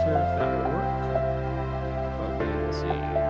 sure if that will work, but we will see.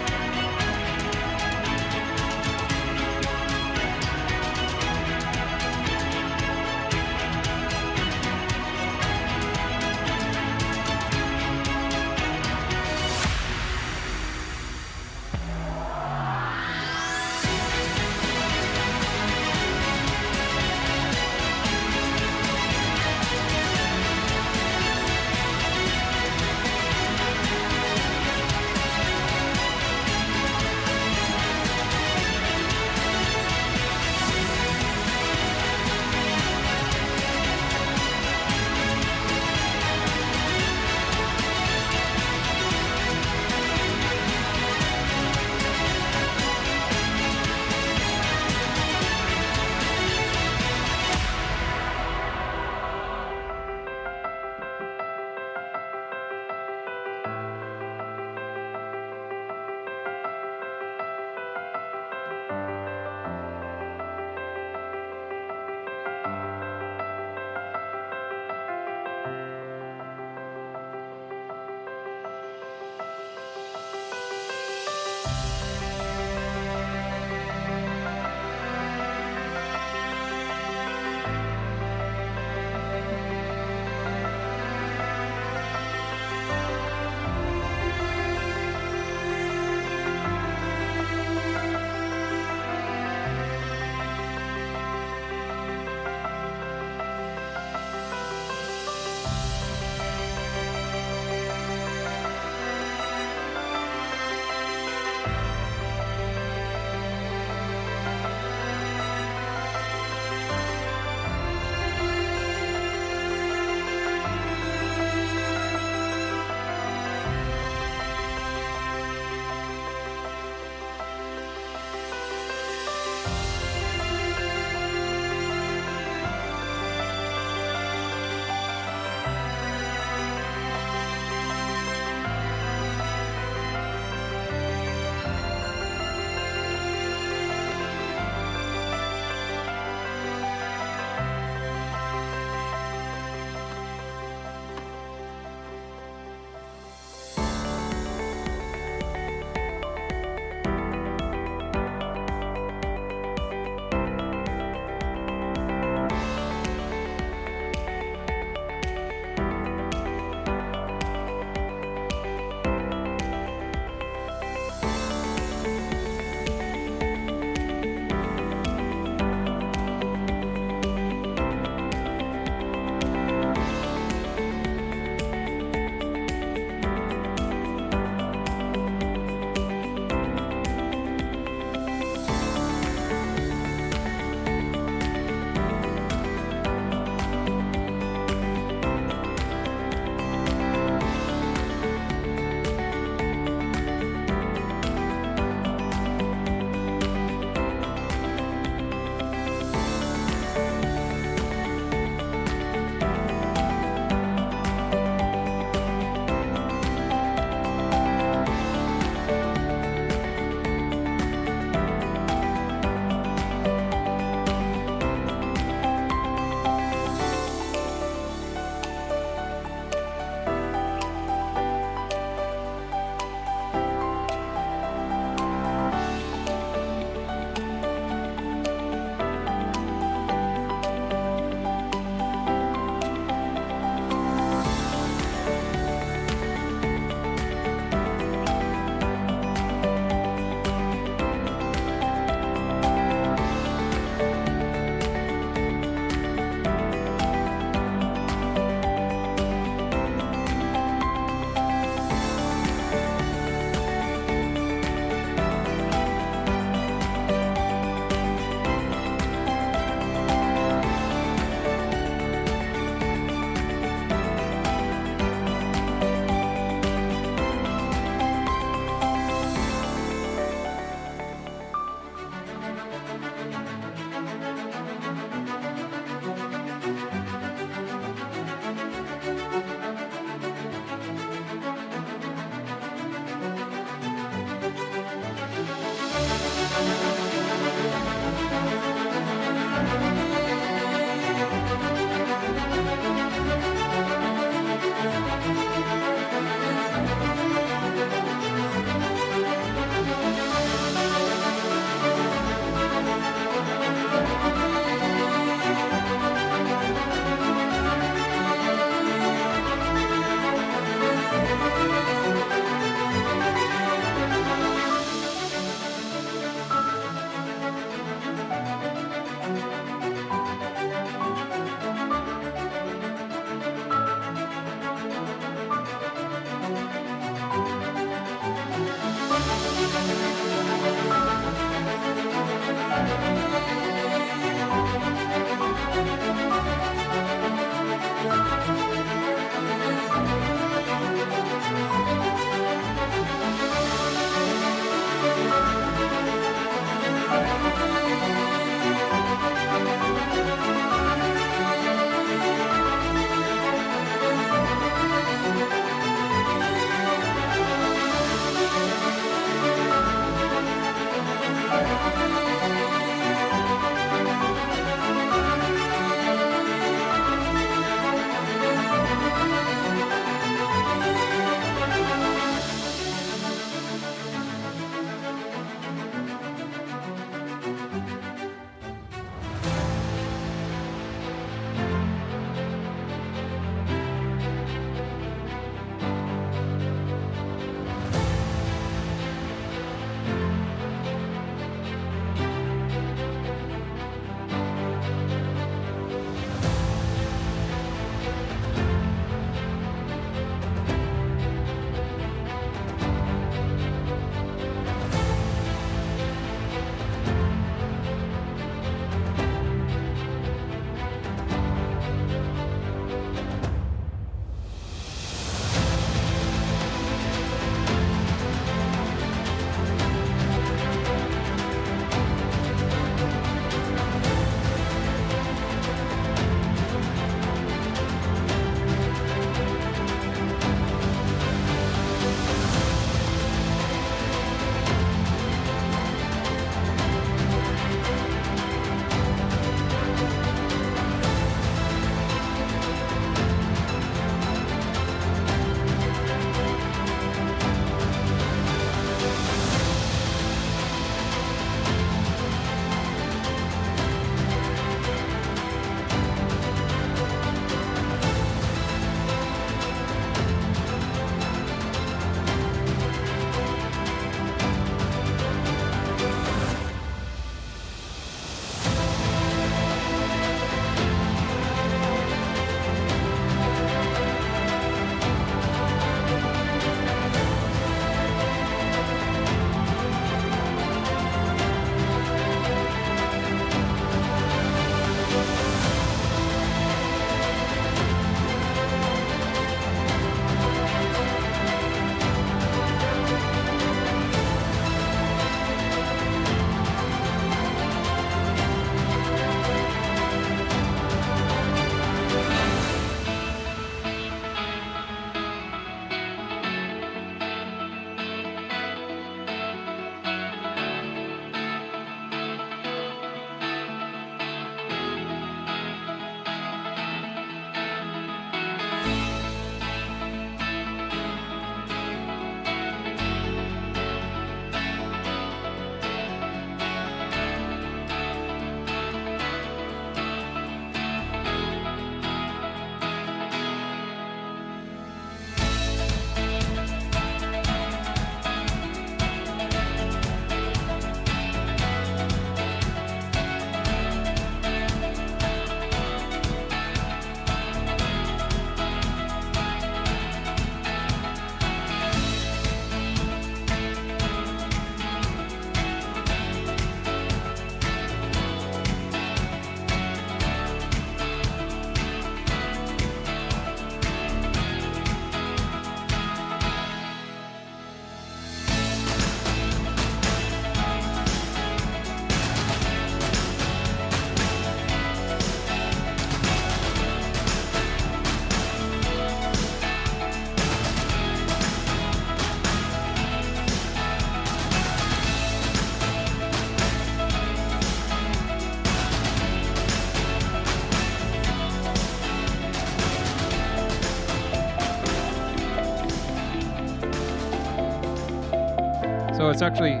So it's actually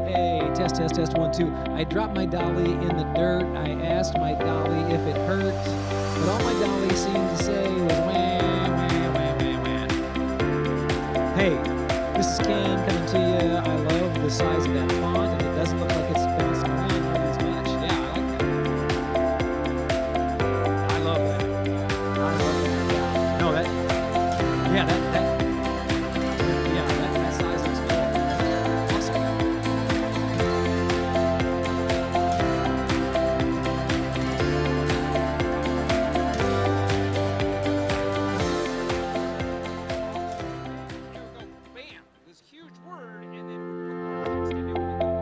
Hey, test, 1, 2. I dropped my dolly in the dirt. I asked my dolly if it hurt, but all my dolly seemed to say was wah, wah, wah, wah, wah. Hey, this is Ken coming to you. I love the size of that font, and it doesn't look like it's bouncing around nearly as much. Yeah, I like that. I love that. I love that. Yeah. No, that. Yeah, that. Yeah, that size looks good. Awesome. Here we go. Bam! This huge word, and then we put more text in it.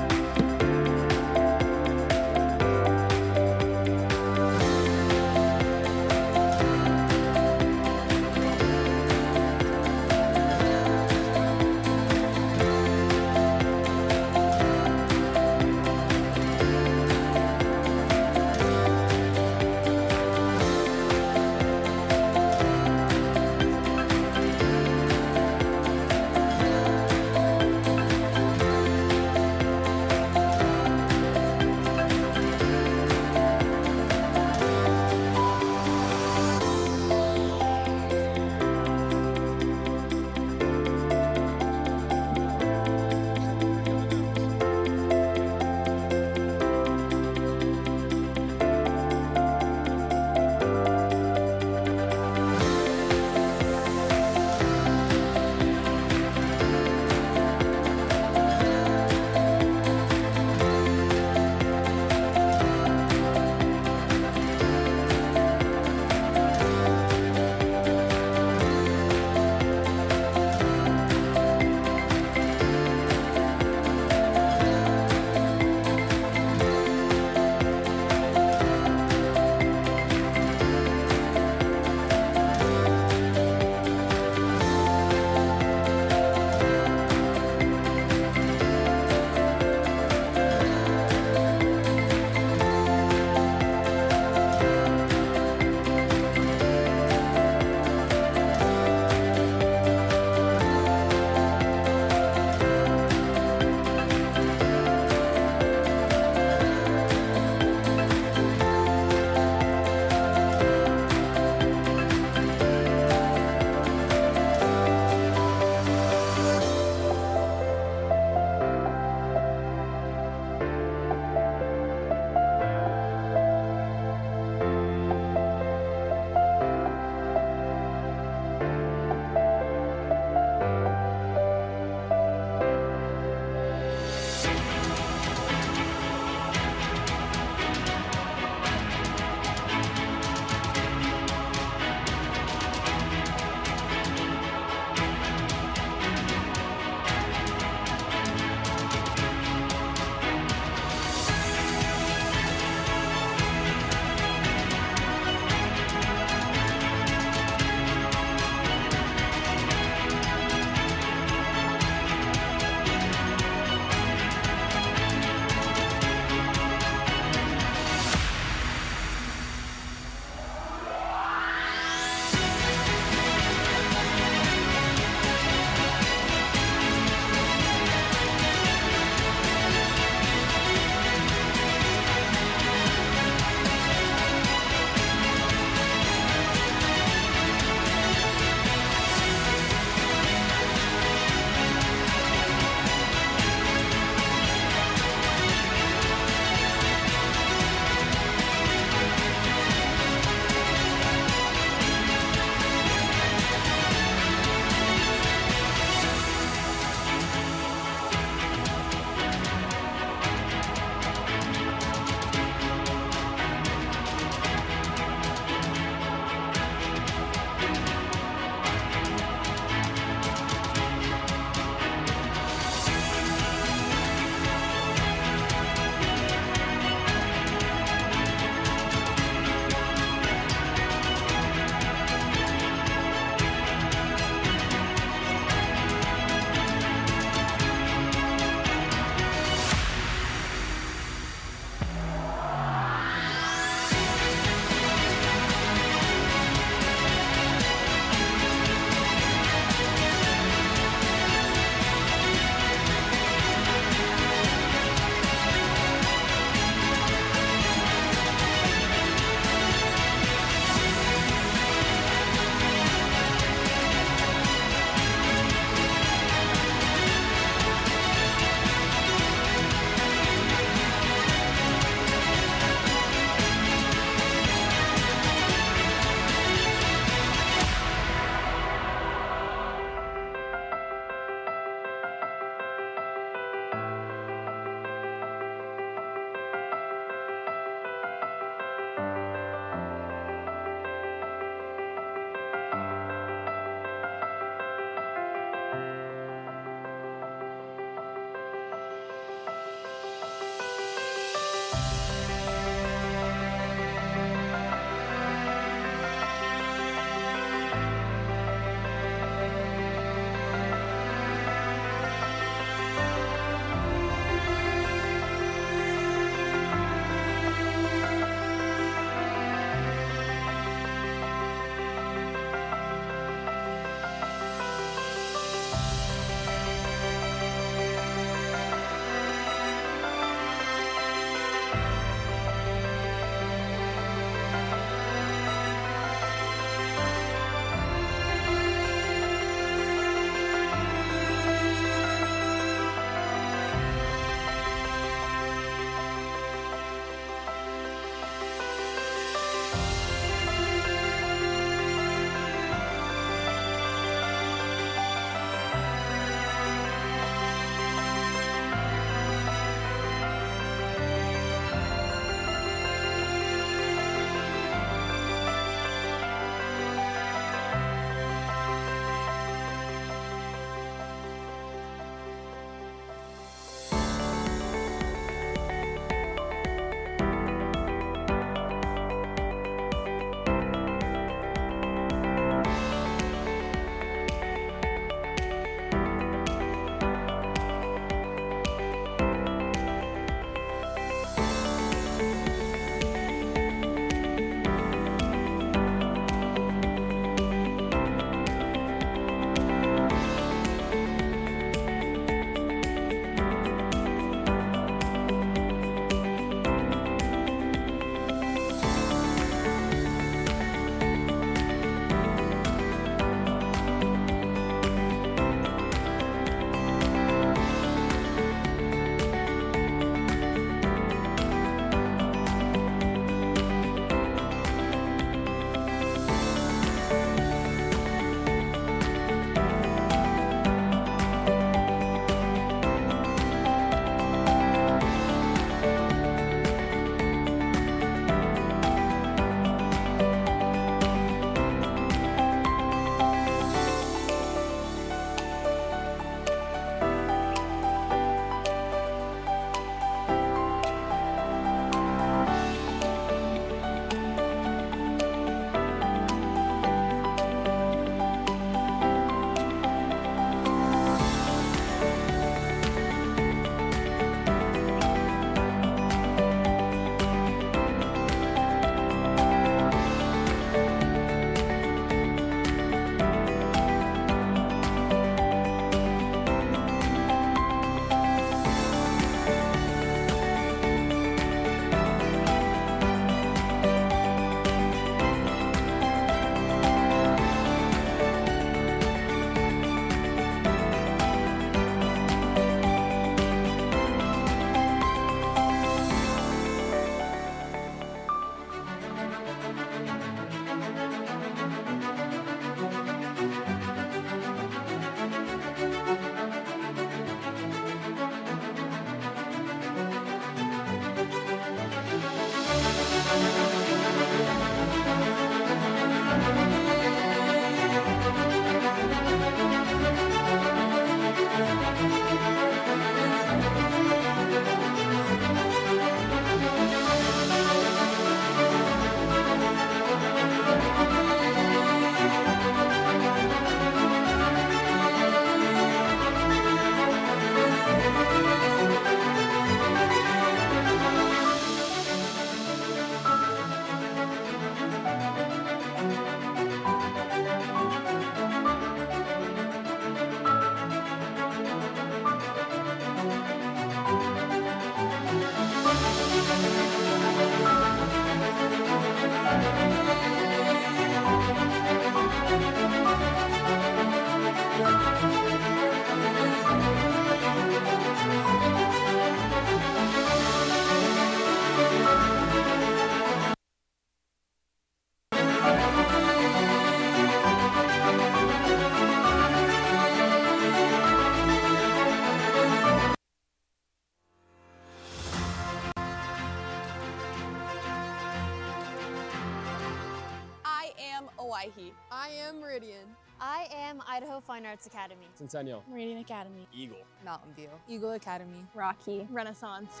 Hawaii. I am Meridian. I am Idaho Fine Arts Academy. Centennial. Meridian Academy. Eagle. Mountain View. Eagle Academy. Rocky. Renaissance.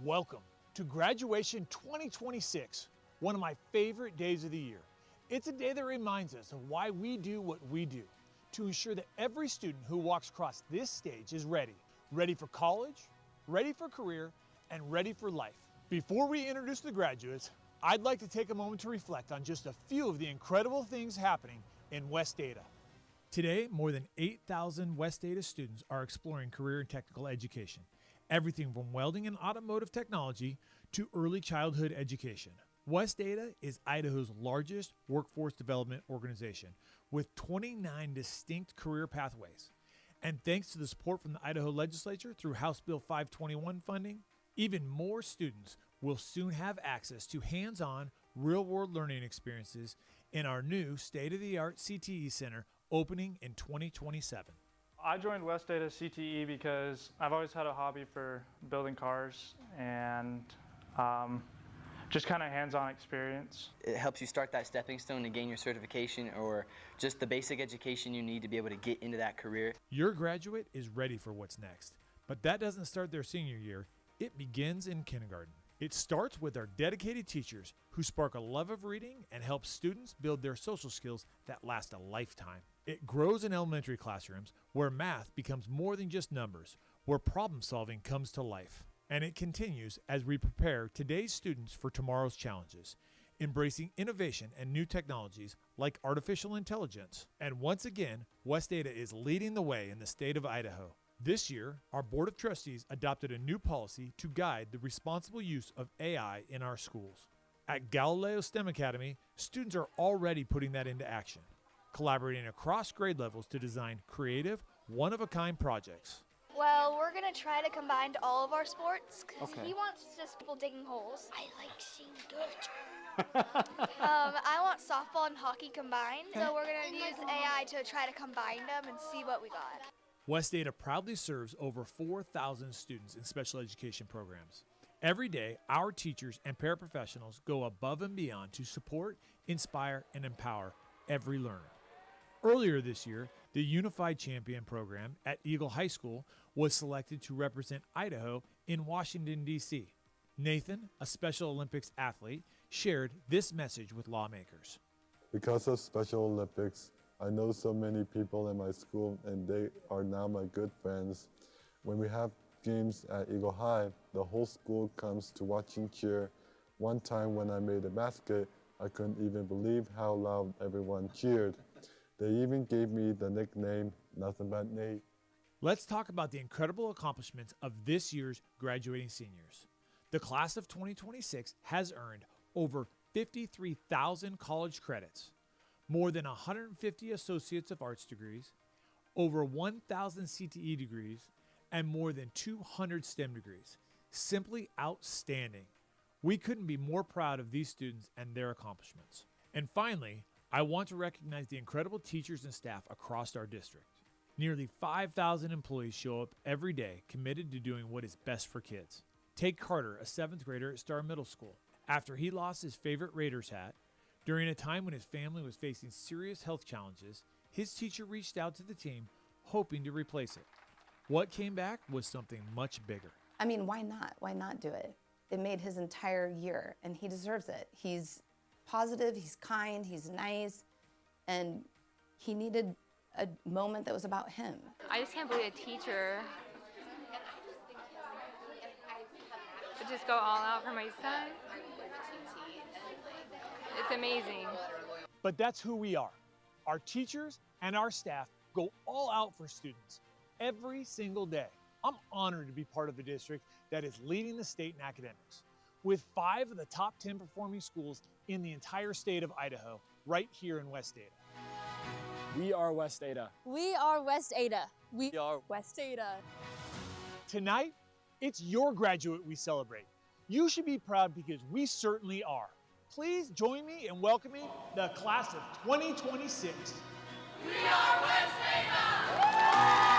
Welcome to Graduation 2026, one of my favorite days of the year. It's a day that reminds us of why we do what we do, to ensure that every student who walks across this stage is ready for college, ready for career, and ready for life. Before we introduce the graduates, I'd like to take a moment to reflect on just a few of the incredible things happening in West Ada. Today, more than 8,000 West Ada students are exploring career and technical education, everything from welding and automotive technology to early childhood education. West Ada is Idaho's largest workforce development organization with 29 distinct career pathways. And thanks to the support from the Idaho legislature through House Bill 521 funding, even more students will soon have access to hands-on, real-world learning experiences in our new state-of-the-art CTE Center opening in 2027. I joined West Ada CTE because I've always had a hobby for building cars and just kind of hands-on experience. It helps you start that stepping stone to gain your certification or just the basic education you need to be able to get into that career. Your graduate is ready for what's next, but that doesn't start their senior year. It begins in kindergarten. It starts with our dedicated teachers who spark a love of reading and help students build their social skills that last a lifetime. It grows in elementary classrooms where math becomes more than just numbers, where problem solving comes to life. And it continues as we prepare today's students for tomorrow's challenges, embracing innovation and new technologies like artificial intelligence. And once again, West Ada is leading the way in the state of Idaho. This year, our Board of Trustees adopted a new policy to guide the responsible use of AI in our schools. At Galileo STEM Academy, students are already putting that into action, collaborating across grade levels to design creative, one-of-a-kind projects. Well, we're going to try to combine all of our sports because he wants just people digging holes. I like seeing dirt. I want softball and hockey combined, so we're going to use AI to try to combine them and see what we got. West Ada proudly serves over 4,000 students in special education programs. Every day, our teachers and paraprofessionals go above and beyond to support, inspire, and empower every learner. Earlier this year, the Unified Champion program at Eagle High School was selected to represent Idaho in Washington, D.C. Nathan, a Special Olympics athlete, shared this message with lawmakers. Because of Special Olympics, I know so many people in my school and they are now my good friends. When we have games at Eagle High, the whole school comes to watch and cheer. One time when I made a basket, I couldn't even believe how loud everyone cheered. They even gave me the nickname, Nothing But Nate. Let's talk about the incredible accomplishments of this year's graduating seniors. The class of 2026 has earned over 53,000 college credits, more than 150 Associates of Arts degrees, over 1,000 CTE degrees, and more than 200 STEM degrees. Simply outstanding. We couldn't be more proud of these students and their accomplishments. And finally, I want to recognize the incredible teachers and staff across our district. Nearly 5,000 employees show up every day committed to doing what is best for kids. Take Carter, a 7th grader at Star Middle School. After he lost his favorite Raiders hat, during a time when his family was facing serious health challenges, his teacher reached out to the team hoping to replace it. What came back was something much bigger. I mean, why not? Why not do it? It made his entire year, and he deserves it. He's positive, he's kind, he's nice, and he needed a moment that was about him. I just can't believe a teacher would just go all out for my son. It's amazing. But that's who we are. Our teachers and our staff go all out for students every single day. I'm honored to be part of a district that is leading the state in academics, with 5 of the top 10 performing schools in the entire state of Idaho, right here in West Ada. We are West Ada. We are West Ada. We are West Ada. Tonight, it's your graduate we celebrate. You should be proud because we certainly are. Please join me in welcoming the class of 2026. We are West Ada!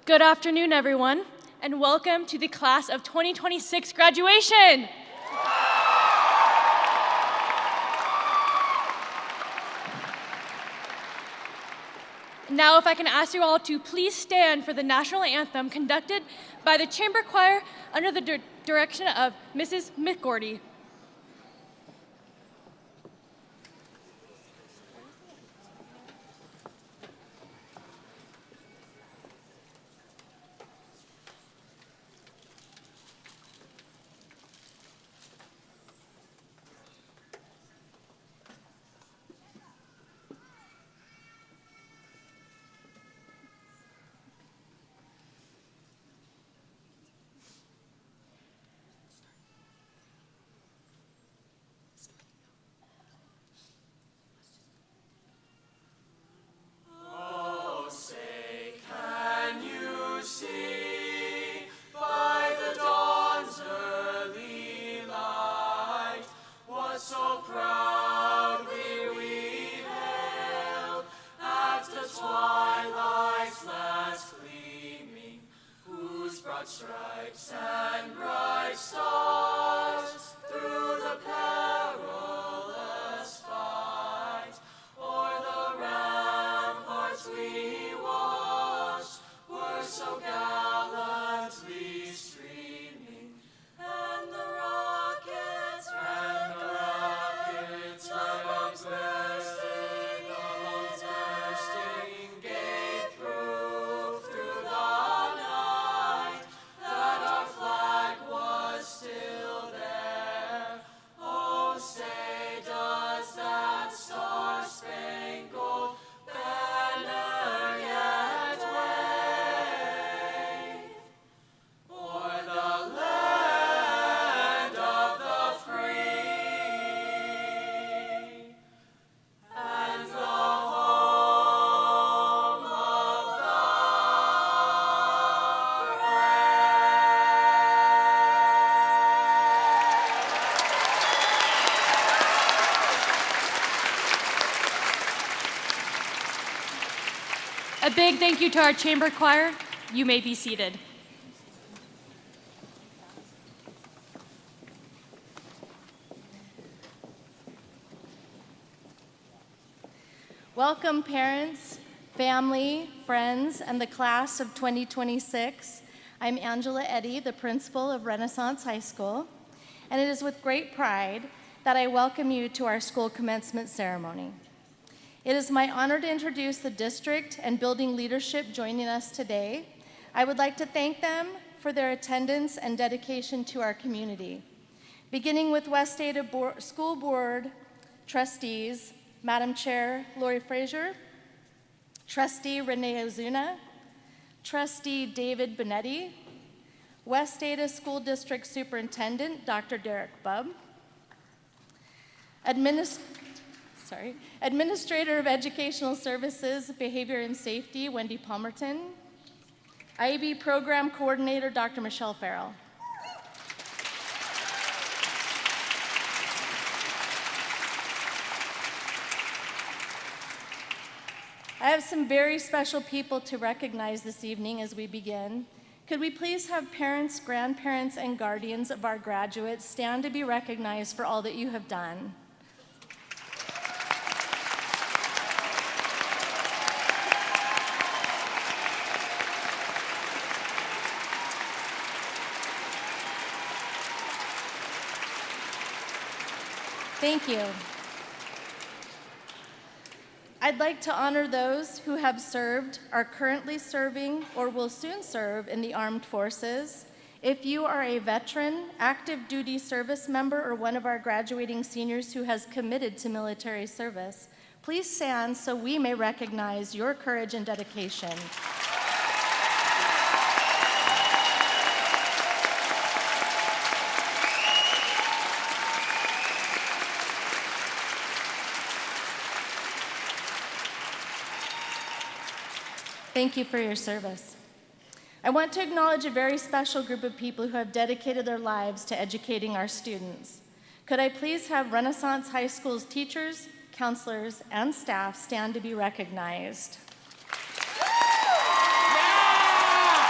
Good afternoon, everyone, and welcome to the class of 2026 graduation. Now, if I can ask you all to please stand for the national anthem conducted by the chamber choir under the direction of Mrs. McGordy. Stripes and bright stars through the perilous fight, o'er the ramparts we watched were so gallantly streaming, and the rockets, the bombs bursting, gave proof through the night that our flag was still there. Oh, say does that star-spangled banner yet wave o'er the land of the free and the home of the A big thank you to our chamber choir. You may be seated. Welcome, parents, family, friends, and the class of 2026. I'm Angela Eddy, the principal of Renaissance High School, and it is with great pride that I welcome you to our school commencement ceremony. It is my honor to introduce the district and building leadership joining us today. I would like to thank them for their attendance and dedication to our community. Beginning with West Ada School Board trustees, Madam Chair Lori Frazier, Trustee Renee Ozuna, Trustee David Benetti, West Ada School District Superintendent Dr. Derek Bubb, Administrator of Educational Services, Behavior and Safety, Wendy Palmerton, IB Program Coordinator, Dr. Michelle Farrell. I have some very special people to recognize this evening as we begin. Could we please have parents, grandparents, and guardians of our graduates stand to be recognized for all that you have done? Thank you. I'd like to honor those who have served, are currently serving, or will soon serve in the armed forces. If you are a veteran, active duty service member, or one of our graduating seniors who has committed to military service, please stand so we may recognize your courage and dedication. Thank you for your service. I want to acknowledge a very special group of people who have dedicated their lives to educating our students. Could I please have Renaissance High School's teachers, counselors, and staff stand to be recognized? Yeah!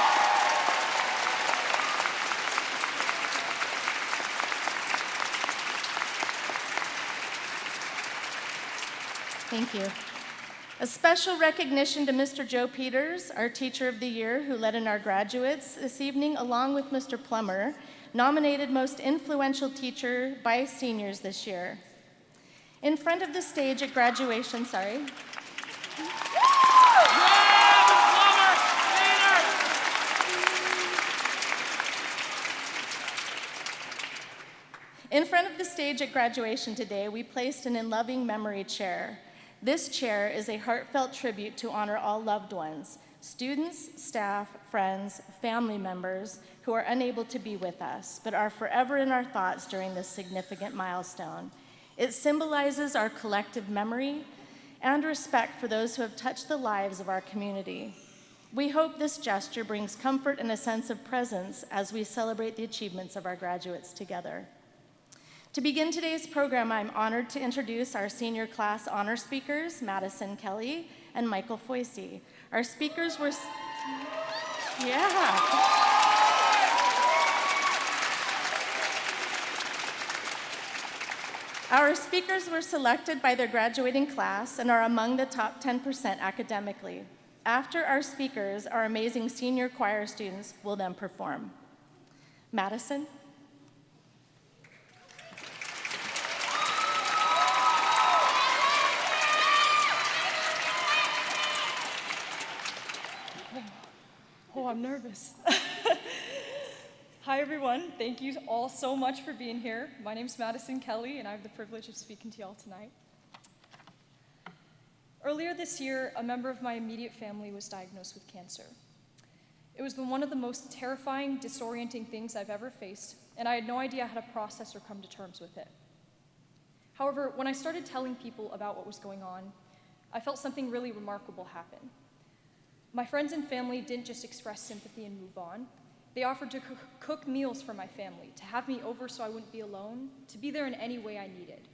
Thank you. A special recognition to Mr. Joe Peters, our Teacher of the Year, who led in our graduates this evening, along with Mr. Plummer, nominated Most Influential Teacher by seniors this year. In front of the stage at graduation, In front of the stage at graduation today, we placed an in loving memory chair. This chair is a heartfelt tribute to honor all loved ones, students, staff, friends, family members who are unable to be with us, but are forever in our thoughts during this significant milestone. It symbolizes our collective memory and respect for those who have touched the lives of our community. We hope this gesture brings comfort and a sense of presence as we celebrate the achievements of our graduates together. To begin today's program, I'm honored to introduce our senior class honor speakers, Madison Kelly and Michael Foisey. Our speakers were, Our speakers were selected by their graduating class and are among the top 10% academically. After our speakers, our amazing senior choir students will then perform. Madison. Oh, I'm nervous. Hi, everyone. Thank you all so much for being here. My name's Madison Kelly, and I have the privilege of speaking to y'all tonight. Earlier this year, a member of my immediate family was diagnosed with cancer. It was one of the most terrifying, disorienting things I've ever faced, and I had no idea how to process or come to terms with it. However, when I started telling people about what was going on, I felt something really remarkable happen. My friends and family didn't just express sympathy and move on. They offered to cook meals for my family, to have me over so I wouldn't be alone, to be there in any way I needed.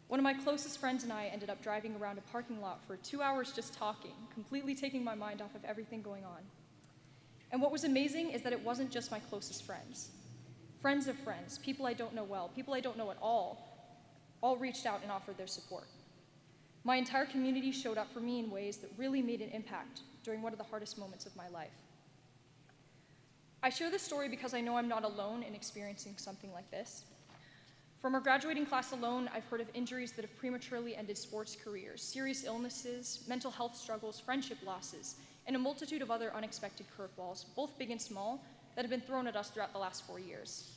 One of my closest friends and I ended up driving around a parking lot for 2 hours just talking, completely taking my mind off of everything going on. And what was amazing is that it wasn't just my closest friends. Friends of friends, people I don't know well, people I don't know at all reached out and offered their support. My entire community showed up for me in ways that really made an impact during one of the hardest moments of my life. I share this story because I know I'm not alone in experiencing something like this. From our graduating class alone, I've heard of injuries that have prematurely ended sports careers, serious illnesses, mental health struggles, friendship losses, and a multitude of other unexpected curveballs, both big and small, that have been thrown at us throughout the last 4 years.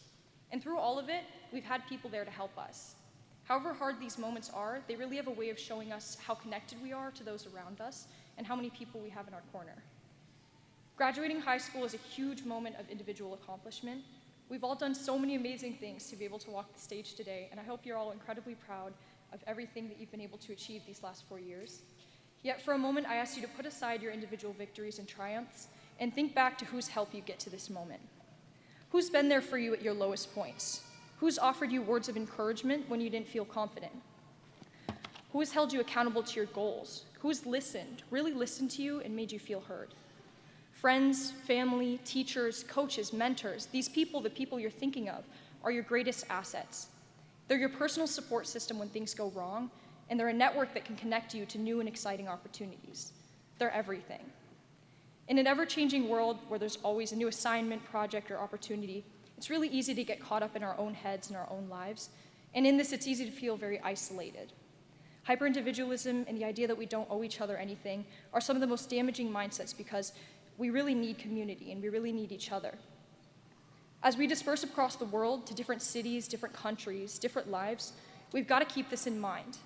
And through all of it, we've had people there to help us. However hard these moments are, they really have a way of showing us how connected we are to those around us and how many people we have in our corner. Graduating high school is a huge moment of individual accomplishment. We've all done so many amazing things to be able to walk the stage today, and I hope you're all incredibly proud of everything that you've been able to achieve these last 4 years. Yet for a moment, I ask you to put aside your individual victories and triumphs and think back to who's helped you get to this moment. Who's been there for you at your lowest points? Who's offered you words of encouragement when you didn't feel confident? Who has held you accountable to your goals? Who has listened, really listened to you and made you feel heard? Friends, family, teachers, coaches, mentors, these people, the people you're thinking of, are your greatest assets. They're your personal support system when things go wrong, and they're a network that can connect you to new and exciting opportunities. They're everything. In an ever-changing world where there's always a new assignment, project, or opportunity, it's really easy to get caught up in our own heads and our own lives, and in this, it's easy to feel very isolated. Hyper-individualism and the idea that we don't owe each other anything are some of the most damaging mindsets because we really need community and we really need each other. As we disperse across the world to different cities, different countries, different lives, we've got to keep this in mind.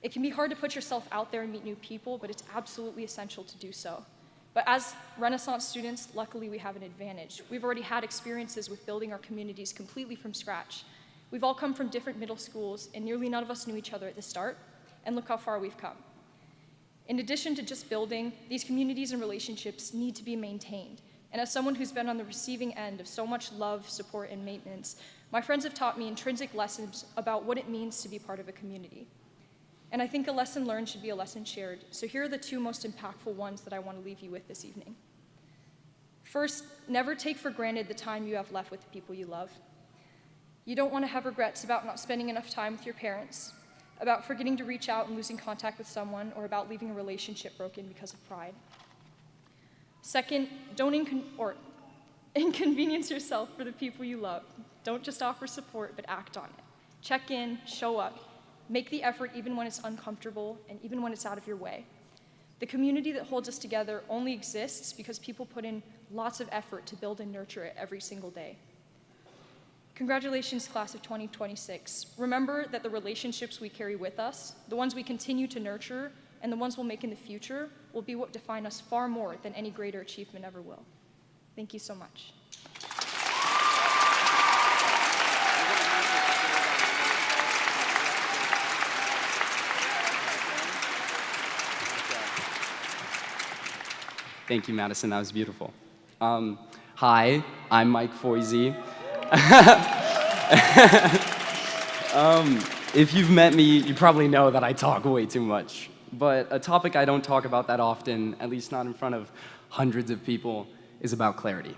It can be hard to put yourself out there and meet new people, but it's absolutely essential to do so. But as Renaissance students, luckily we have an advantage. We've already had experiences with building our communities completely from scratch. We've all come from different middle schools, and nearly none of us knew each other at the start, and look how far we've come. In addition to just building, these communities and relationships need to be maintained. And as someone who's been on the receiving end of so much love, support, and maintenance, my friends have taught me intrinsic lessons about what it means to be part of a community. And I think a lesson learned should be a lesson shared. So here are the 2 most impactful ones that I want to leave you with this evening. First, never take for granted the time you have left with the people you love. You don't want to have regrets about not spending enough time with your parents, about forgetting to reach out and losing contact with someone, or about leaving a relationship broken because of pride. Second, don't inconvenience yourself for the people you love. Don't just offer support, but act on it. Check in, show up, make the effort even when it's uncomfortable and even when it's out of your way. The community that holds us together only exists because people put in lots of effort to build and nurture it every single day. Congratulations, class of 2026. Remember that the relationships we carry with us, the ones we continue to nurture, and the ones we'll make in the future will be what define us far more than any greater achievement ever will. Thank you so much. Thank you, Madison. That was beautiful. Hi, I'm Mike Foisey. If you've met me, you probably know that I talk way too much. But a topic I don't talk about that often, at least not in front of hundreds of people, is about clarity.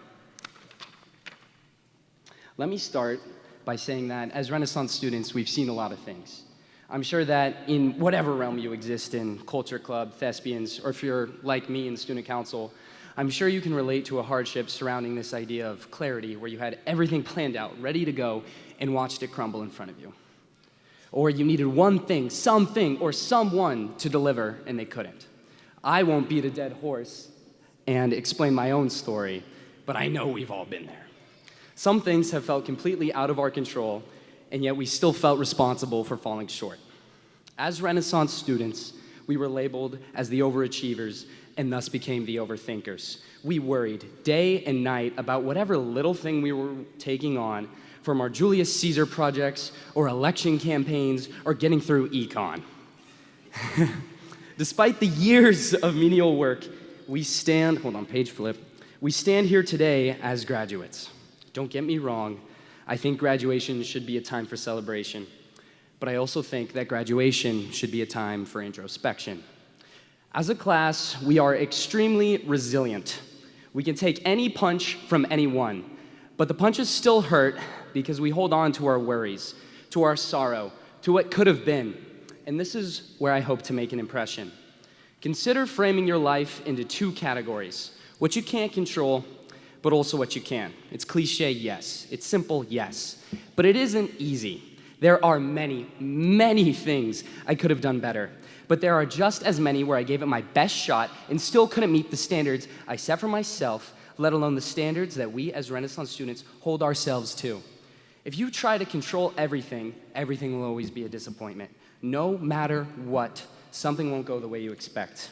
Let me start by saying that as Renaissance students, we've seen a lot of things. I'm sure that in whatever realm you exist in, culture club, thespians, or if you're like me in student council, I'm sure you can relate to a hardship surrounding this idea of clarity, where you had everything planned out, ready to go, and watched it crumble in front of you. Or you needed one thing, something, or someone to deliver, and they couldn't. I won't beat a dead horse and explain my own story, but I know we've all been there. Some things have felt completely out of our control, and yet we still felt responsible for falling short. As Renaissance students, we were labeled as the overachievers and thus became the overthinkers. We worried day and night about whatever little thing we were taking on, from our Julius Caesar projects or election campaigns or getting through econ. Despite the years of menial work, we stand here today as graduates. Don't get me wrong, I think graduation should be a time for celebration, but I also think that graduation should be a time for introspection. As a class, we are extremely resilient. We can take any punch from anyone, but the punches still hurt because we hold on to our worries, to our sorrow, to what could have been. And this is where I hope to make an impression. Consider framing your life into two categories: what you can't control, but also what you can. It's cliche, yes. It's simple, yes. But it isn't easy. There are many, many things I could have done better. But there are just as many where I gave it my best shot and still couldn't meet the standards I set for myself, let alone the standards that we as Renaissance students hold ourselves to. If you try to control everything, everything will always be a disappointment. No matter what, something won't go the way you expect.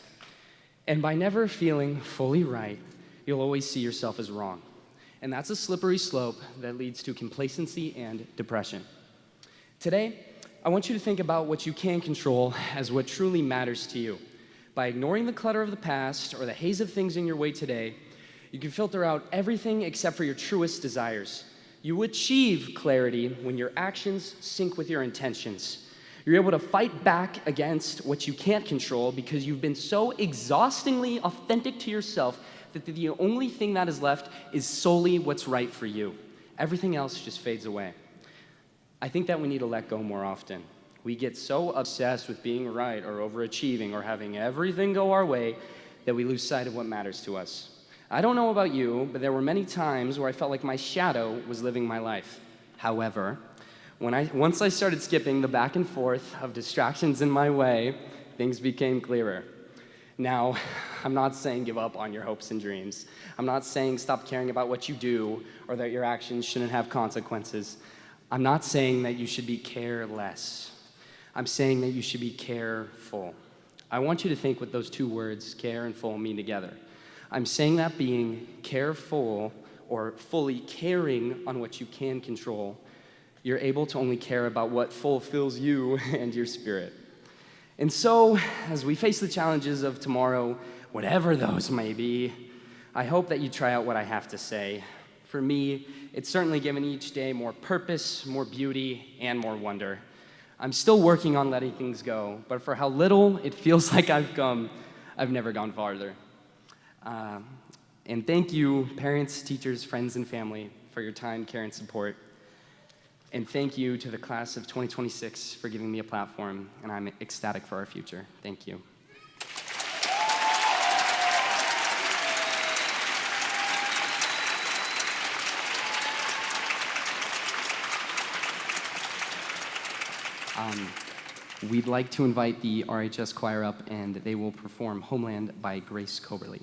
And by never feeling fully right, you'll always see yourself as wrong. And that's a slippery slope that leads to complacency and depression. Today, I want you to think about what you can control as what truly matters to you. By ignoring the clutter of the past or the haze of things in your way today, you can filter out everything except for your truest desires. You achieve clarity when your actions sync with your intentions. You're able to fight back against what you can't control because you've been so exhaustingly authentic to yourself that the only thing that is left is solely what's right for you. Everything else just fades away. I think that we need to let go more often. We get so obsessed with being right or overachieving or having everything go our way that we lose sight of what matters to us. I don't know about you, but there were many times where I felt like my shadow was living my life. However, once I started skipping the back and forth of distractions in my way, things became clearer. Now, I'm not saying give up on your hopes and dreams. I'm not saying stop caring about what you do or that your actions shouldn't have consequences. I'm not saying that you should be careless. I'm saying that you should be careful. I want you to think what those two words, care and full, mean together. I'm saying that being careful or fully caring on what you can control, you're able to only care about what fulfills you and your spirit. And so, as we face the challenges of tomorrow, whatever those may be, I hope that you try out what I have to say. For me, it's certainly given each day more purpose, more beauty, and more wonder. I'm still working on letting things go, but for how little it feels like I've come, I've never gone farther. And thank you, parents, teachers, friends, and family, for your time, care, and support. And thank you to the class of 2026 for giving me a platform, and I'm ecstatic for our future. Thank you. We'd like to invite the RHS choir up, and they will perform Homeland by Grace Coberly.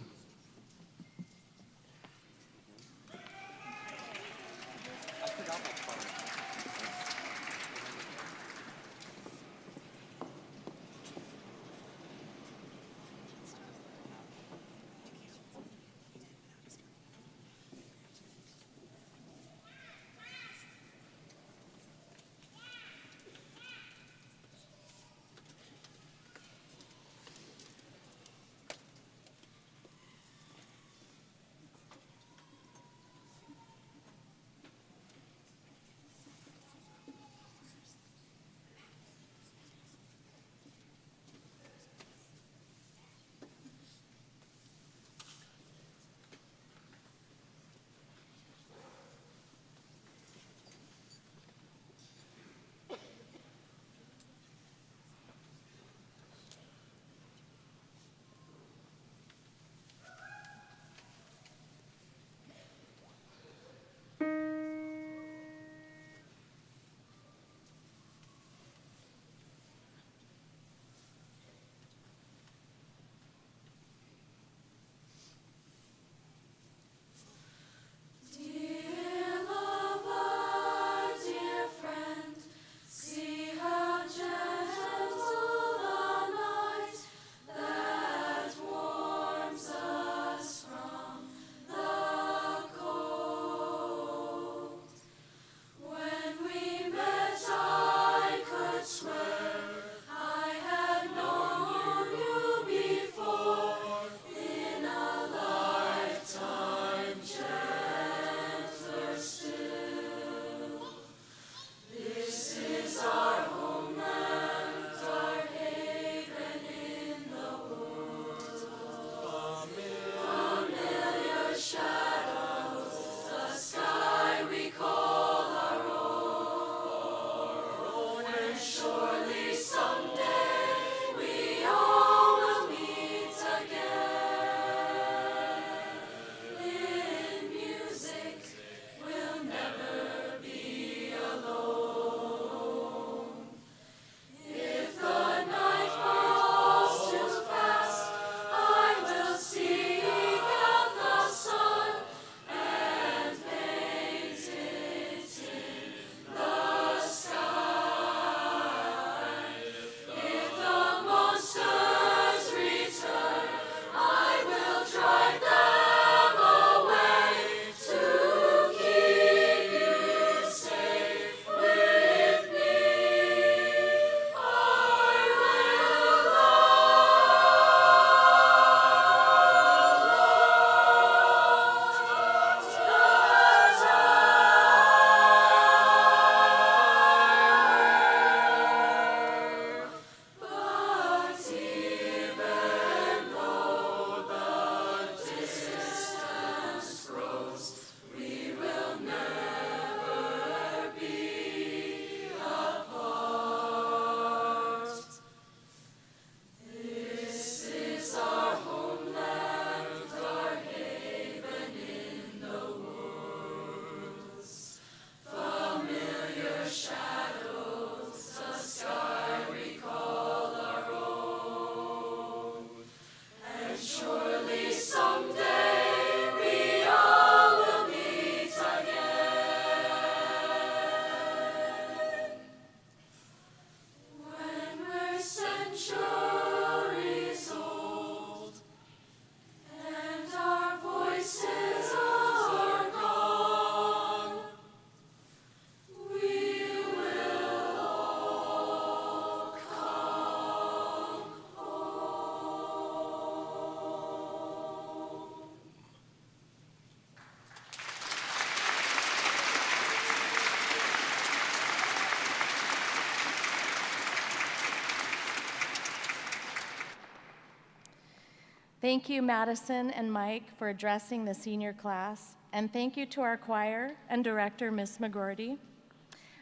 Thank you, Madison and Mike, for addressing the senior class, and thank you to our choir and director, Ms. McGordy.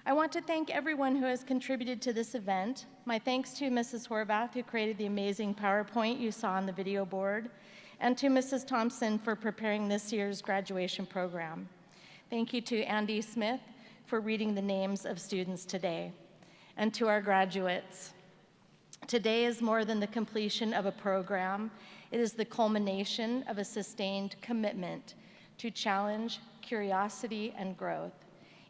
I want to thank everyone who has contributed to this event. My thanks to Mrs. Horvath, who created the amazing PowerPoint you saw on the video board, and to Mrs. Thompson for preparing this year's graduation program. Thank you to Andy Smith for reading the names of students today. And to our graduates, today is more than the completion of a program. It is the culmination of a sustained commitment to challenge, curiosity, and growth.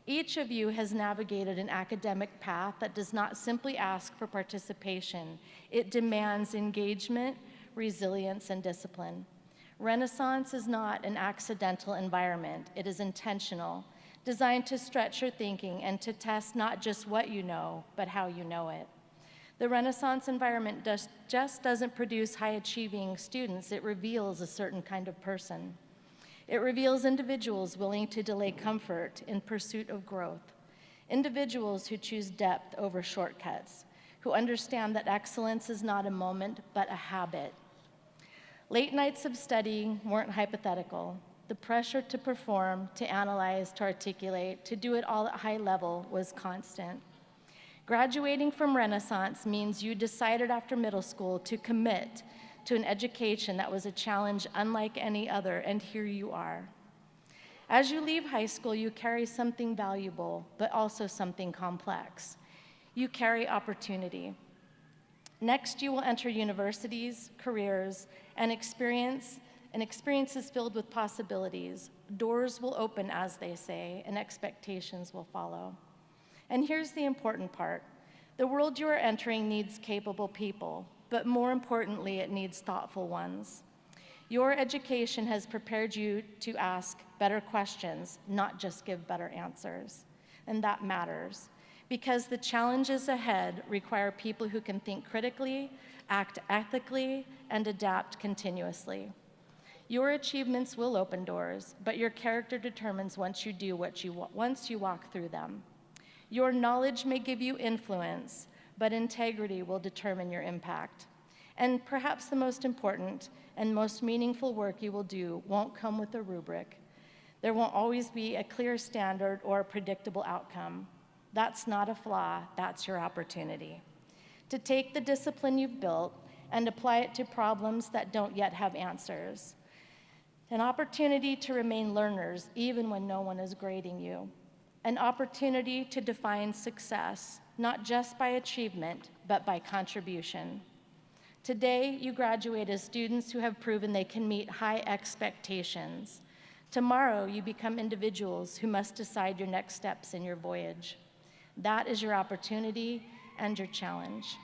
Each of you has navigated an academic path that does not simply ask for participation. It demands engagement, resilience, and discipline. Renaissance is not an accidental environment. It is intentional, designed to stretch your thinking and to test not just what you know, but how you know it. The Renaissance environment just doesn't produce high-achieving students. It reveals a certain kind of person. It reveals individuals willing to delay comfort in pursuit of growth, individuals who choose depth over shortcuts, who understand that excellence is not a moment, but a habit. Late nights of studying weren't hypothetical. The pressure to perform, to analyze, to articulate, to do it all at high level was constant. Graduating from Renaissance means you decided after middle school to commit to an education that was a challenge unlike any other, and here you are. As you leave high school, you carry something valuable, but also something complex. You carry opportunity. Next, you will enter universities, careers, and experiences filled with possibilities. Doors will open, as they say, and expectations will follow. And here's the important part. The world you are entering needs capable people, but more importantly, it needs thoughtful ones. Your education has prepared you to ask better questions, not just give better answers. And that matters, because the challenges ahead require people who can think critically, act ethically, and adapt continuously. Your achievements will open doors, but your character determines once you walk through them. Your knowledge may give you influence, but integrity will determine your impact. And perhaps the most important and most meaningful work you will do won't come with a rubric. There won't always be a clear standard or a predictable outcome. That's not a flaw, that's your opportunity. To take the discipline you've built and apply it to problems that don't yet have answers. An opportunity to remain learners even when no one is grading you. An opportunity to define success, not just by achievement, but by contribution. Today, you graduate as students who have proven they can meet high expectations. Tomorrow, you become individuals who must decide your next steps in your voyage. That is your opportunity and your challenge.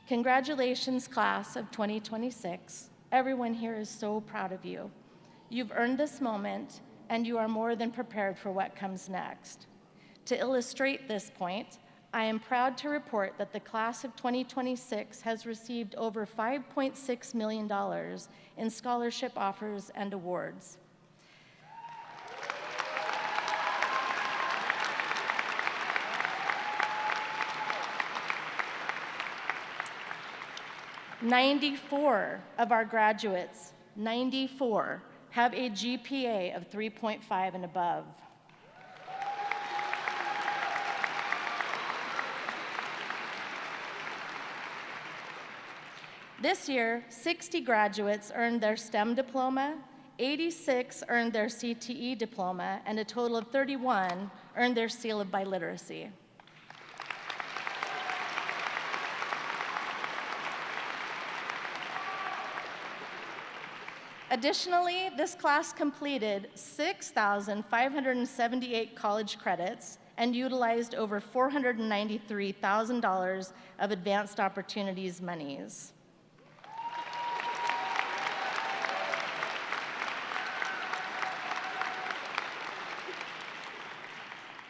Congratulations, class of 2026. Everyone here is so proud of you. You've earned this moment, and you are more than prepared for what comes next. To illustrate this point, I am proud to report that the class of 2026 has received over $5.6 million in scholarship offers and awards. "94 of our graduates, 94, have a GPA of 3.5 and above. This year, 60 graduates earned their STEM diploma, 86 earned their CTE diploma, and a total of 31 earned their seal of biliteracy. Additionally, this class completed 6,578 college credits and utilized over $493,000 of advanced opportunities monies.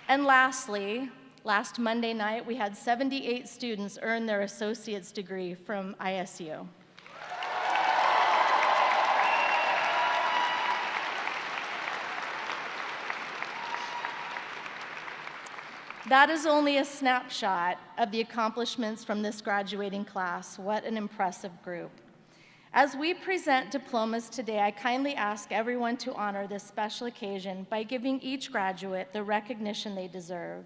And lastly, last Monday night, we had 78 students earn their associate's degree from ISU. That is only a snapshot of the accomplishments from this graduating class. What an impressive group. As we present diplomas today, I kindly ask everyone to honor this special occasion by giving each graduate the recognition they deserve.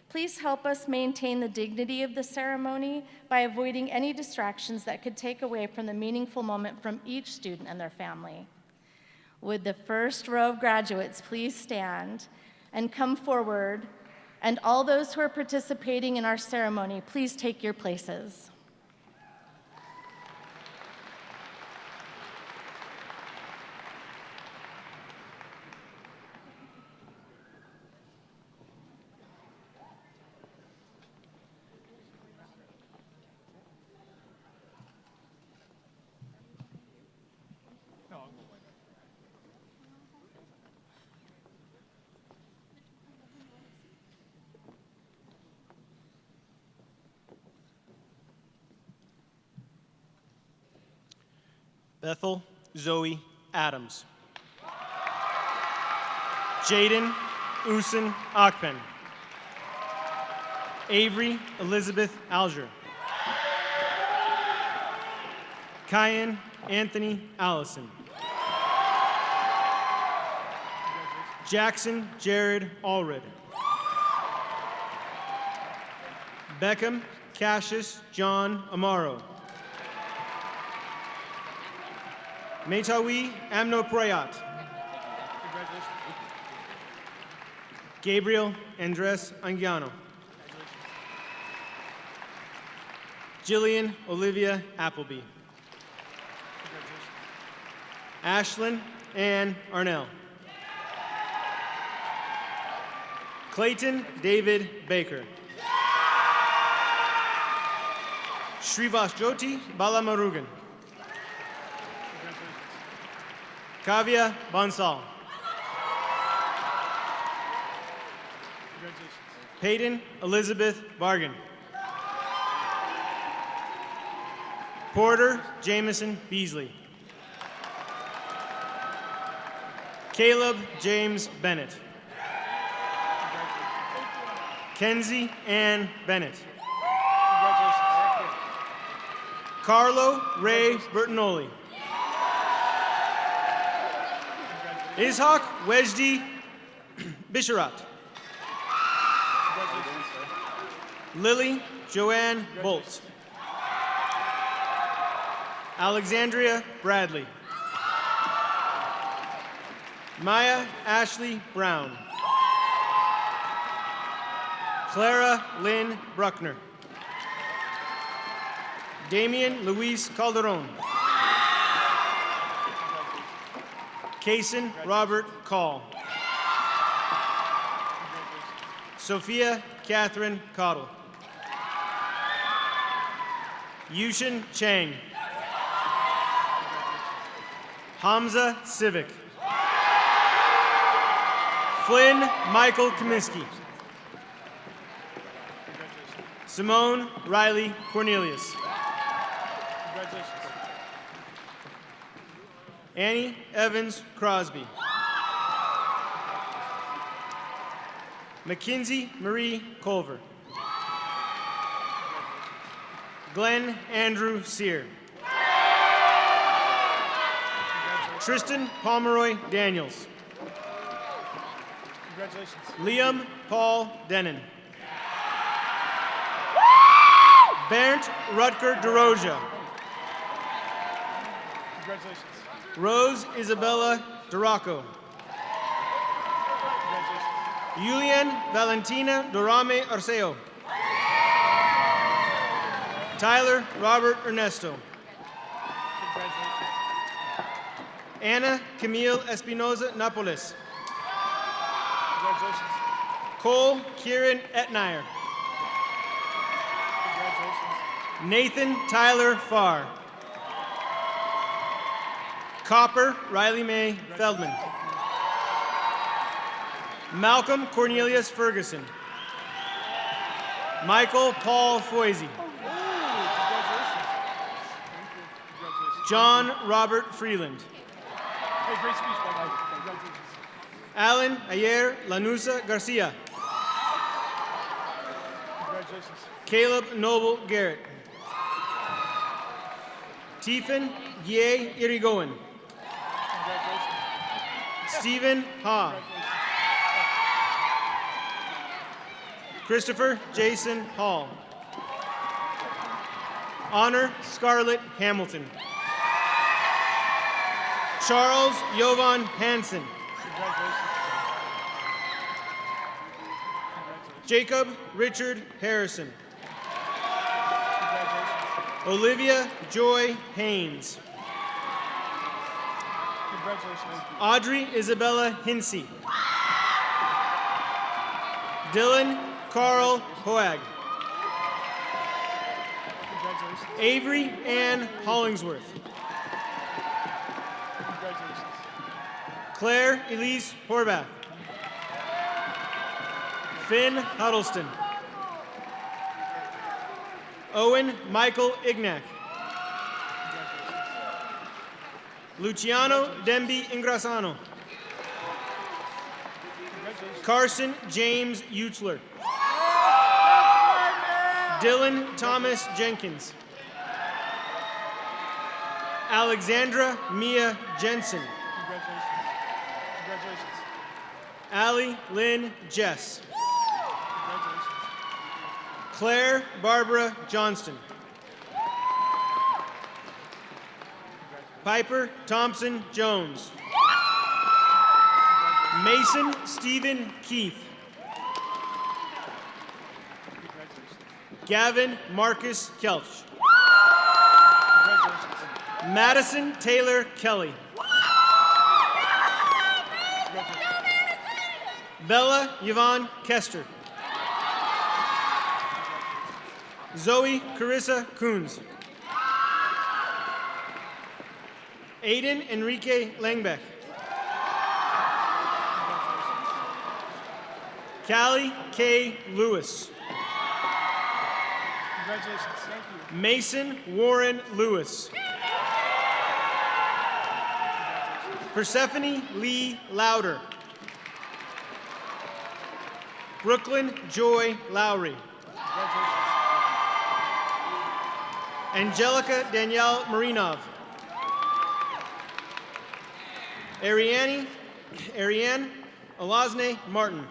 Please help us maintain the dignity of the ceremony by avoiding any distractions that could take away from the meaningful moment from each student and their family. Would the first row of graduates please stand and come forward, and all those who are participating in our ceremony, please take your places. Bethel Zoe Adams. Jaden Usen Akpen. Avery Elizabeth Alger. Kyan Anthony Allison. Jackson Jared Allred. Beckham Cassius John Amaro. Metawi Amno Proyat. Gabriel Andres Anguiano. Jillian Olivia Appleby. Ashlyn Ann Arnell. Clayton David Baker. Shrivas Jyoti Balamarugan. Kavya Bansal. Peyton Elizabeth Bargan. Porter Jameson Beasley. Caleb James Bennett. Kenzie Ann Bennett. Carlo Ray Bertinoli. Ishak Wejdi Bisharat. Lily Joanne Bolt. Alexandria Bradley. Maya Ashley Brown. Clara Lynn Bruckner. Damian Luis Calderon. Kaysen Robert Call. Sophia Catherine Cottle. Yushin Chang. Hamza Civic. Flynn Michael Kaminsky. Simone Riley Cornelius. Annie Evans Crosby. Mackenzie Marie Culver. Glenn Andrew Sear. Tristan Pomeroy Daniels. Congratulations. Liam Paul Denon. Bernd Rutger DeRoja. Congratulations. Rose Isabella Duraco. Julian Valentina Dorame Arceo. Tyler Robert Ernesto. Anna Camille Espinoza Napoles. Congratulations. Cole Kieran Etnier. Nathan Tyler Farr. Copper Riley May Feldman. Malcolm Cornelius Ferguson. Michael Paul Foisey. John Robert Freeland. Hey, great speech, by the way. Congratulations. Alan Ayer Lanusa Garcia. Congratulations. Caleb Noble Garrett. Tiffin Ye Irigoyen. Congratulations. Stephen Ha. Christopher Jason Hall. Honor Scarlett Hamilton. Charles Jovan Hansen. Jacob Richard Harrison. Olivia Joy Haynes. Audrey Isabella Hinsey. Dylan Carl Hoag. Avery Ann Hollingsworth. Claire Elise Horvath. Finn Huddleston. Owen Michael Ignac. Luciano Dembi Ingrasano. Carson James Utzler. Dylan Thomas Jenkins. Alexandra Mia Jensen. Allie Lynn Jess. Claire Barbara Johnston. Piper Thompson Jones. Mason Stephen Keith. Gavin Marcus Kelch. Madison Taylor Kelly. Bella Yvonne Kester. Zoe Carissa Coons. Aiden Enrique Langbeck. Callie K. Lewis. Congratulations. Thank you. Mason Warren Lewis. Persephone Lee Louder. Brooklyn Joy Lowry. Angelica Danielle Marinov. Ariane Alazne Martin.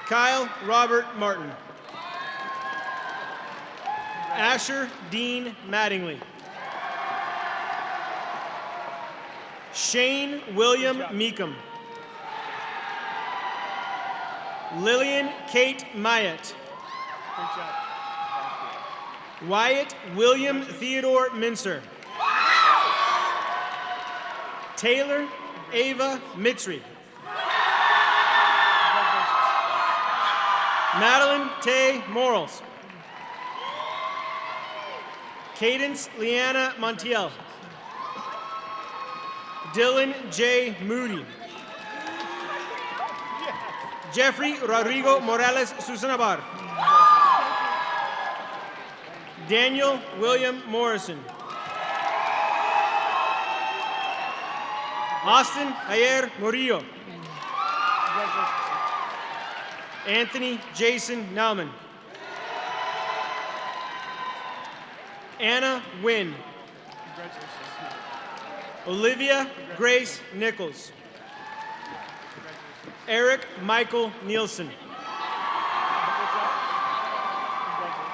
Kyle Robert Martin. Asher Dean Mattingly. Shane William Meekum. Lillian Kate Myatt. Great job. Wyatt William Theodore Mincer. Taylor Ava Mitri. Madeline Tay Morals. Cadence Leanna Montiel. Dylan J. Moody. Jeffrey Rodrigo Morales Susanabar. Daniel William Morrison. Austin Jair Murillo. Anthony Jason Nauman. Anna Wynn. Olivia Grace Nichols. Eric Michael Nielsen.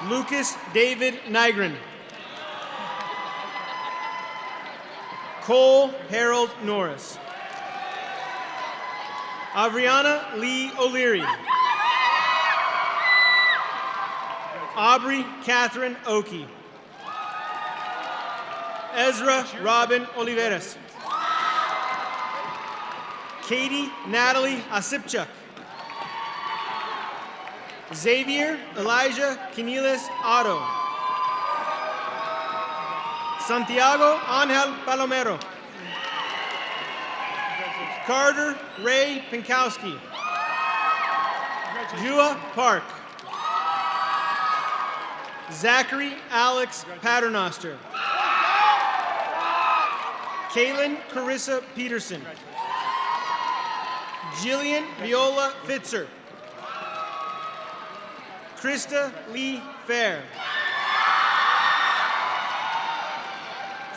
Lucas David Nygren. Cole Harold Norris. Avriana Lee O'Leary. Aubrey Catherine Oakey. Ezra Robin Oliveras. Katie Natalie Asipchuk. Xavier Elijah Quiniles Otto. Santiago Angel Palomero. Carter Ray Pinkowski. Jua Park. Zachary Alex Paternoster. Kaylin Carissa Peterson. Jillian Viola Fitzer. Krista Lee Fair.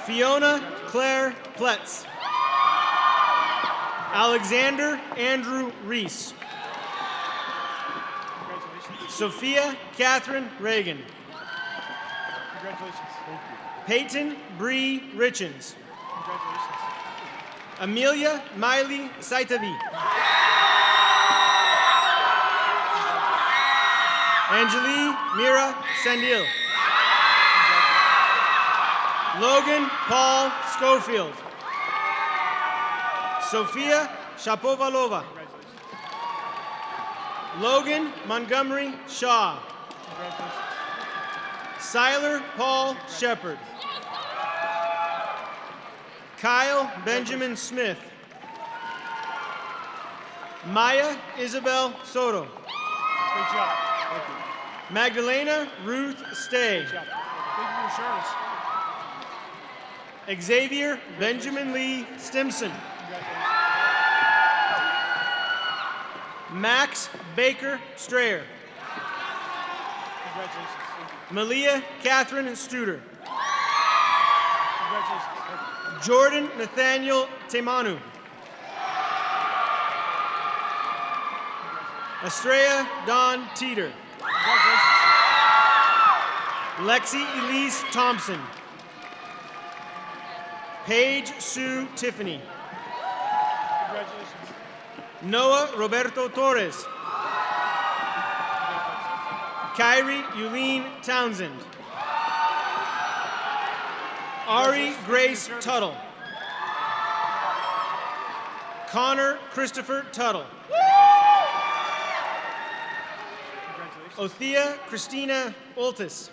Fiona Claire Pletz. Alexander Andrew Reese. Sophia Catherine Reagan. Congratulations. Thank you. Peyton Bree Richens. Congratulations. Amelia Miley Saitavi. Angelie Mira Sandil. Logan Paul Schofield. Sophia Shapovalova. Logan Montgomery Shaw. Siler Paul Shepard. Kyle Benjamin Smith. Maya Isabel Soto. Great job. Thank you. Magdalena Ruth Stay. Great job. Thank you for your service. Xavier Benjamin Lee Stimson. Max Baker Strayer. Congratulations. Thank you. Malia Catherine Studer. Congratulations. Thank you. Jordan Nathaniel Temanu. Estrella Dawn Teeter. Lexi Elise Thompson. Paige Sue Tiffany. Congratulations. Noah Roberto Torres. Kyrie Yulene Townsend. Ari Grace Tuttle. Connor Christopher Tuttle. Othea Christina Oltis.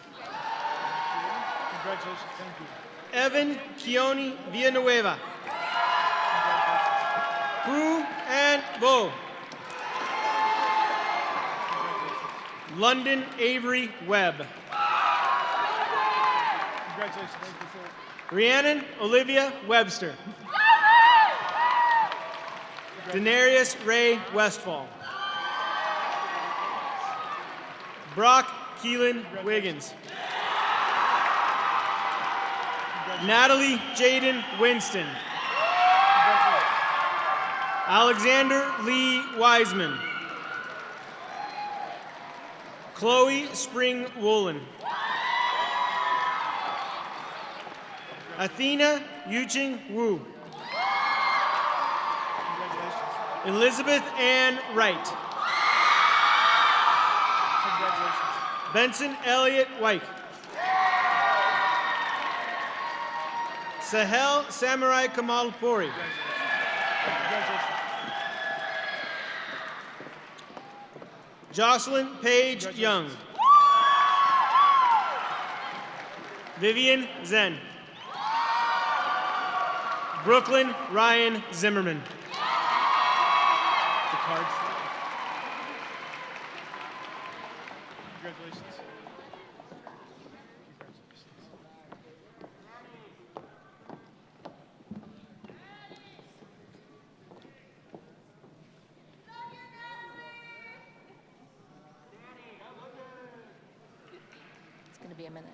Congratulations. Thank you. Evan Keone Villanueva. Hu and Bo. London Avery Webb. Congratulations. Thank you, sir. Rhiannon Olivia Webster. Denarius Ray Westfall. Brock Keelan Wiggins. Natalie Jaden Winston. Alexander Lee Wiseman. Chloe Spring Woolen. Athena Yuching Wu. Elizabeth Ann Wright. Benson Elliott White. Sahel Samurai Kamal Puri. Jocelyn Paige Young. Vivian Zen. Brooklyn Ryan Zimmerman. The cards. Congratulations. It's going to be a minute.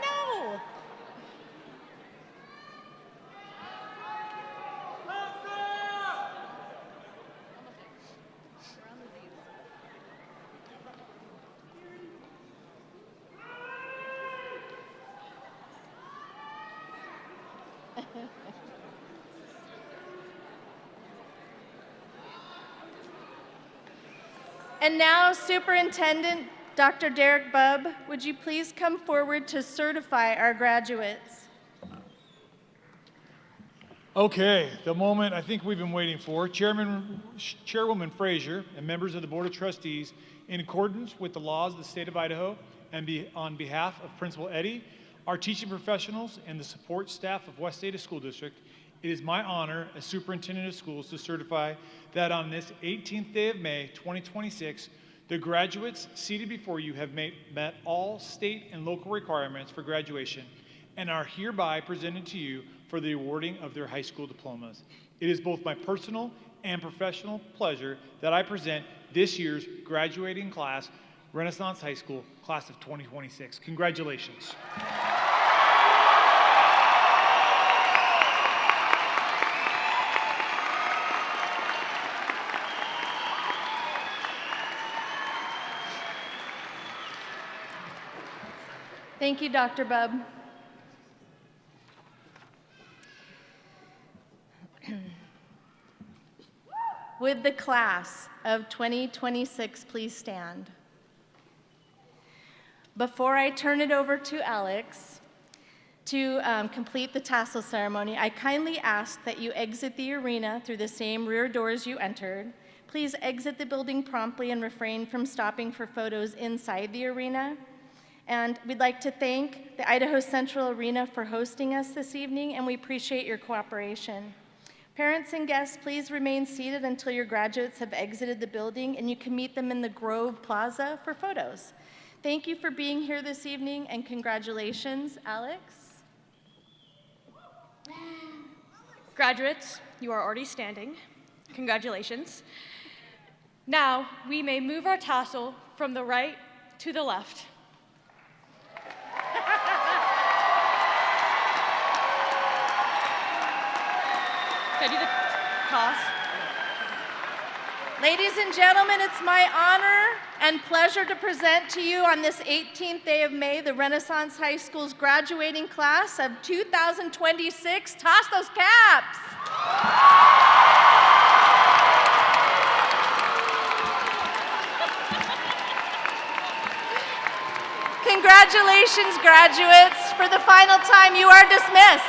No! And now, Superintendent Dr. Derek Bubb, would you please come forward to certify our graduates? Okay, the moment I think we've been waiting for. Chairwoman Frazier and members of the Board of Trustees, in accordance with the laws of the state of Idaho and on behalf of Principal Eddy, our teaching professionals, and the support staff of West Ada School District, it is my honor as Superintendent of Schools to certify that on this 18th day of May, 2026, the graduates seated before you have met all state and local requirements for graduation and are hereby presented to you for the awarding of their high school diplomas. It is both my personal and professional pleasure that I present this year's graduating class, Renaissance High School, class of 2026. Congratulations. Thank you, Dr. Bubb. Would the class of 2026 please stand? Before I turn it over to Alex to complete the tassel ceremony, I kindly ask that you exit the arena through the same rear doors you entered. Please exit the building promptly and refrain from stopping for photos inside the arena. And we'd like to thank the Idaho Central Arena for hosting us this evening, and we appreciate your cooperation. Parents and guests, please remain seated until your graduates have exited the building, and you can meet them in the Grove Plaza for photos. Thank you for being here this evening, and congratulations. Alex? Graduates, you are already standing. Congratulations. Now, we may move our tassel from the right to the left. Can I do the toss? Ladies and gentlemen, it's my honor and pleasure to present to you on this 18th day of May the Renaissance High School's graduating class of 2026. Toss those caps. Congratulations, graduates. For the final time, you are dismissed.